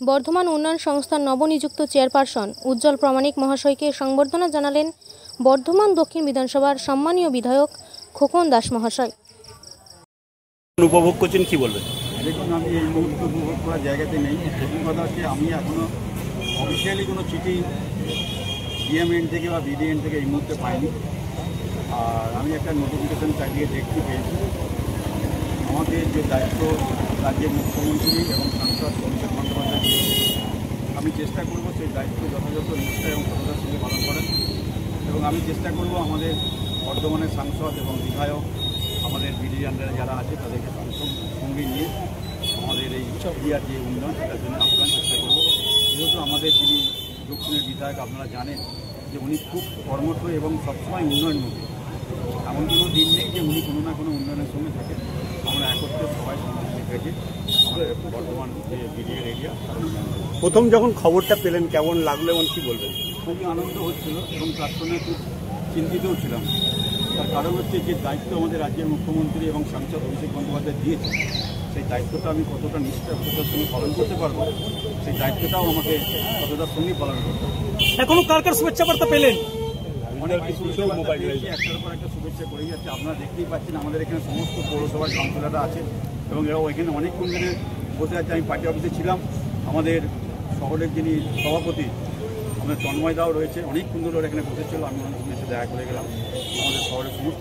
বর্ধমান উন্নয়ন সংস্থার নবনিযুক্ত চেয়ারপারসন উজ্জ্বল প্রামাণিক মহাশয়কে সংবর্ধনা জানালেন বর্ধমান দক্ষিণ বিধানসভার সম্মানীয় বিধায়ক খোকন দাস মহাশয়। উপভোগ করছেন, কি বলবেন? দেখুন, আমি এই মুহূর্তে উপভোগ করার জায়গাতে নেই। প্রথম কথা হচ্ছে, আমি এখনও অফিসিয়ালি কোনো চিঠি ডিএমএন থেকে বা বিডিএন থেকে এই মুহূর্তে পাইনি। আর আমি একটা নোটিফিকেশন চালিয়ে দেখতে পেয়েছি। আমাকে যে দায়িত্ব রাজ্যের মুখ্যমন্ত্রী এবং সাংসদ অভিষেক বন্দ্যোপাধ্যায় দিয়েছে, আমি চেষ্টা করব সেই দায়িত্ব যথাযথ নিষ্ঠা এবং সততার সঙ্গে পালন করার। এবং আমি চেষ্টা করব আমাদের বর্ধমানের সাংসদ এবং বিধায়ক, আমাদের বিডিএ আন্ডারে যারা আছে তাদেরকে সঙ্গে নিয়ে আমাদের এই এরিয়ার যে উন্নয়ন সেটার জন্য আপ্রাণ চেষ্টা করব। যেহেতু আমাদের যিনি দক্ষিণের বিধায়ক, আপনারা জানেন যে উনি খুব কর্মঠ এবং সবসময় উন্নয়নমুখী। এমন কোনো দিন নেই যে উনি কোনো না কোনো উন্নয়নের সঙ্গে থাকেন। আমরা একত্রে সবাই সঙ্গে থেকে আমাদের বর্তমান যে বিডিএর এরিয়া। প্রথম যখন খবরটা পেলেন কেমন লাগলো এবং কী বলবেন? খুবই আনন্দ হচ্ছিল এবং তার সঙ্গে খুব চিন্তিতও ছিলাম। তার কারণ হচ্ছে যে দায়িত্ব আমাদের রাজ্যের মুখ্যমন্ত্রী এবং সাংসদ অভিষেক বন্দ্যোপাধ্যায় দিয়েছে, সেই দায়িত্বটা আমি কতটা নিষ্ঠার সঙ্গে পালন করতে পারবো, সেই দায়িত্বটাও আমাকে কতটার সঙ্গেই পালন করতে হবে। এখনো কার কার শুভেচ্ছা বার্তা পেলেন? অনেক কিছু একটার পর একটা শুভেচ্ছা করে যাচ্ছে। আপনারা দেখতেই পাচ্ছেন আমাদের এখানে সমস্ত পৌরসভার কাউন্সিলররা আছে এবং এরাও এখানে অনেকক্ষণ ধরে বসে আছে। আমি পার্টি অফিসে ছিলাম, আমাদের শহরের যিনি সভাপতি আমাদের তন্ময় দাও রয়েছে, অনেকক্ষণ ধরে এখানে বসেছিল। আমি অনেক এসে দেখা করে গেলাম। আমাদের শহরের সমস্ত